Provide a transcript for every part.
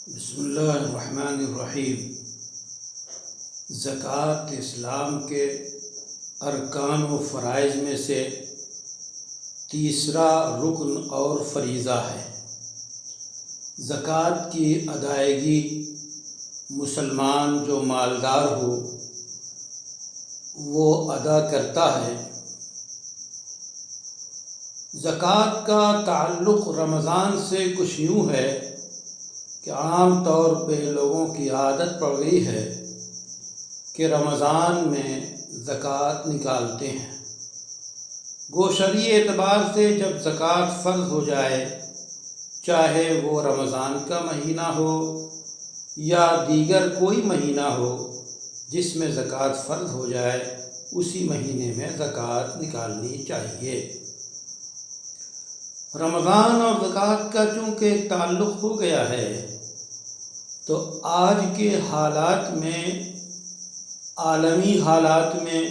بسم اللہ الرحمن الرحیم۔ زکوٰۃ اسلام کے ارکان و فرائض میں سے تیسرا رکن اور فریضہ ہے۔ زکوٰۃ کی ادائیگی مسلمان جو مالدار ہو وہ ادا کرتا ہے۔ زکوٰۃ کا تعلق رمضان سے کچھ یوں ہے کہ عام طور پہ لوگوں کی عادت پڑ گئی ہے کہ رمضان میں زکوٰۃ نکالتے ہیں۔ گو شرعی اعتبار سے جب زکوٰۃ فرض ہو جائے، چاہے وہ رمضان کا مہینہ ہو یا دیگر کوئی مہینہ ہو جس میں زکوٰۃ فرض ہو جائے، اسی مہینے میں زکوٰۃ نکالنی چاہیے۔ رمضان اور زکوٰۃ کا چونکہ تعلق ہو گیا ہے تو آج کے حالات میں، عالمی حالات میں،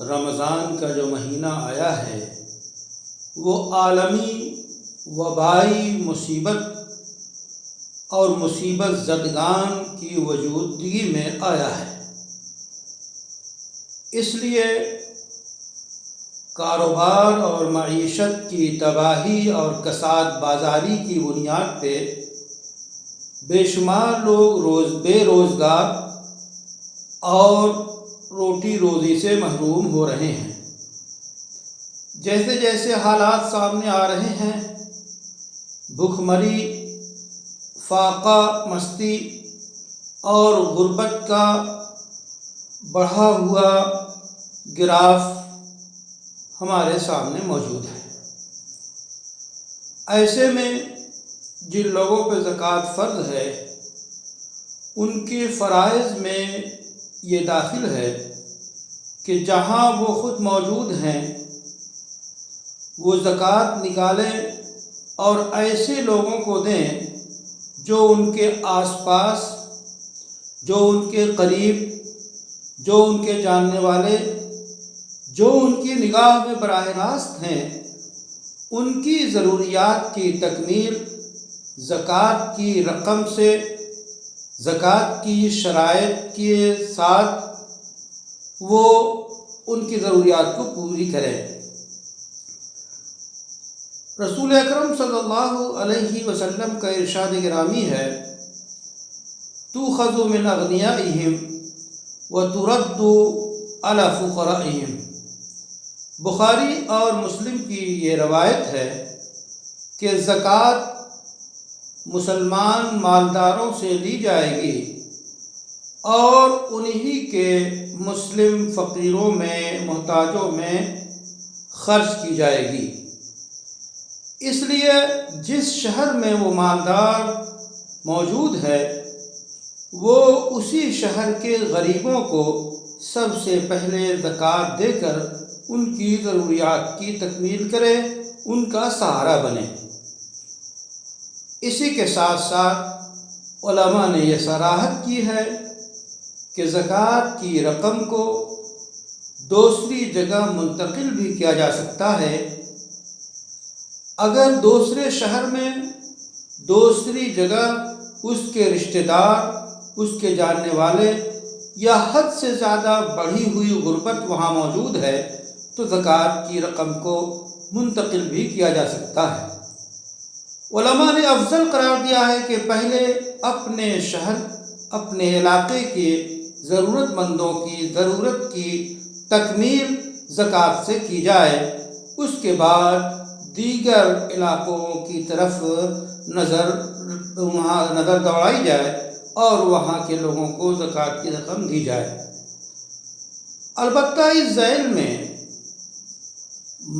رمضان کا جو مہینہ آیا ہے وہ عالمی وبائی مصیبت اور مصیبت زدگان کی وجودگی میں آیا ہے۔ اس لیے کاروبار اور معیشت کی تباہی اور کساد بازاری کی بنیاد پہ بے شمار لوگ بے روزگار اور روٹی روزی سے محروم ہو رہے ہیں۔ جیسے جیسے حالات سامنے آ رہے ہیں، بھوک مری، فاقہ مستی اور غربت کا بڑھا ہوا گراف ہمارے سامنے موجود ہے۔ ایسے میں جن لوگوں پہ زکوٰۃ فرض ہے، ان کے فرائض میں یہ داخل ہے کہ جہاں وہ خود موجود ہیں وہ زکوٰۃ نکالیں اور ایسے لوگوں کو دیں جو ان کے آس پاس، جو ان کے قریب، جو ان کے جاننے والے، جو ان کی نگاہ میں براہ راست ہیں۔ ان کی ضروریات کی تکمیل زکوٰۃ کی رقم سے، زکوٰۃ کی شرائط کے ساتھ وہ ان کی ضروریات کو پوری کریں۔ رسول اکرم صلی اللہ علیہ وسلم کا ارشاد گرامی ہے، تُؤْخَذُ مِنْ أَغْنِيَائِهِمْ وَتُرَدُّ عَلَى فُقَرَائِهِمْ۔ بخاری اور مسلم کی یہ روایت ہے کہ زکوٰۃ مسلمان مالداروں سے لی جائے گی اور انہی کے مسلم فقیروں میں، محتاجوں میں خرچ کی جائے گی۔ اس لیے جس شہر میں وہ مالدار موجود ہے وہ اسی شہر کے غریبوں کو سب سے پہلے زکوٰۃ دے کر ان کی ضروریات کی تکمیل کرے، ان کا سہارا بنے۔ اسی کے ساتھ ساتھ علماء نے یہ صراحت کی ہے کہ زکوٰۃ کی رقم کو دوسری جگہ منتقل بھی کیا جا سکتا ہے۔ اگر دوسرے شہر میں، دوسری جگہ اس کے رشتہ دار، اس کے جاننے والے یا حد سے زیادہ بڑھی ہوئی غربت وہاں موجود ہے تو زکوٰۃ کی رقم کو منتقل بھی کیا جا سکتا ہے۔ علماء نے افضل قرار دیا ہے کہ پہلے اپنے شہر، اپنے علاقے کے ضرورت مندوں کی ضرورت کی تکمیل زکوٰۃ سے کی جائے، اس کے بعد دیگر علاقوں کی طرف نظر دوڑائی جائے اور وہاں کے لوگوں کو زکوٰۃ کی رقم دی جائے۔ البتہ اس ذیل میں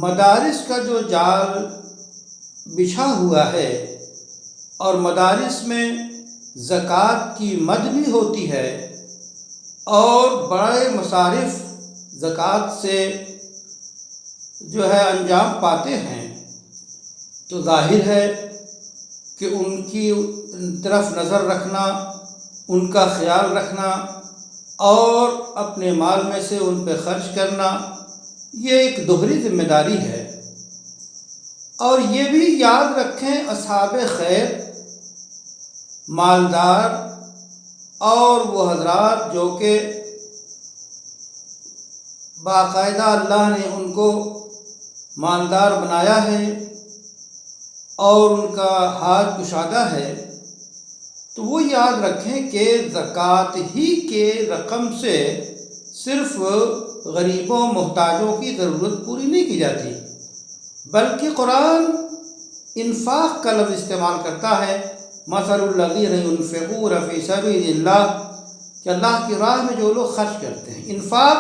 مدارس کا جو جال بچھا ہوا ہے اور مدارس میں زکوٰۃ کی مد بھی ہوتی ہے اور بڑے مصارف زکوٰۃ سے جو ہے انجام پاتے ہیں، تو ظاہر ہے کہ ان کی طرف نظر رکھنا، ان کا خیال رکھنا اور اپنے مال میں سے ان پہ خرچ کرنا یہ ایک دوہری ذمہ داری ہے۔ اور یہ بھی یاد رکھیں اصحاب خیر مالدار اور وہ حضرات جو کہ باقاعدہ اللہ نے ان کو مالدار بنایا ہے اور ان کا ہاتھ کشادہ ہے، تو وہ یاد رکھیں کہ زکوٰۃ ہی کے رقم سے صرف غریبوں محتاجوں کی ضرورت پوری نہیں کی جاتی، بلکہ قرآن انفاق کا لفظ استعمال کرتا ہے، مثل الذین ينفقون فی سبیل اللہ، کہ اللہ کی راہ میں جو لوگ خرچ کرتے ہیں۔ انفاق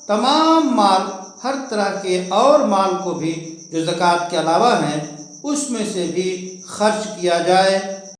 تمام مال، ہر طرح کے اور مال کو بھی جو زکوٰۃ کے علاوہ ہیں اس میں سے بھی خرچ کیا جائے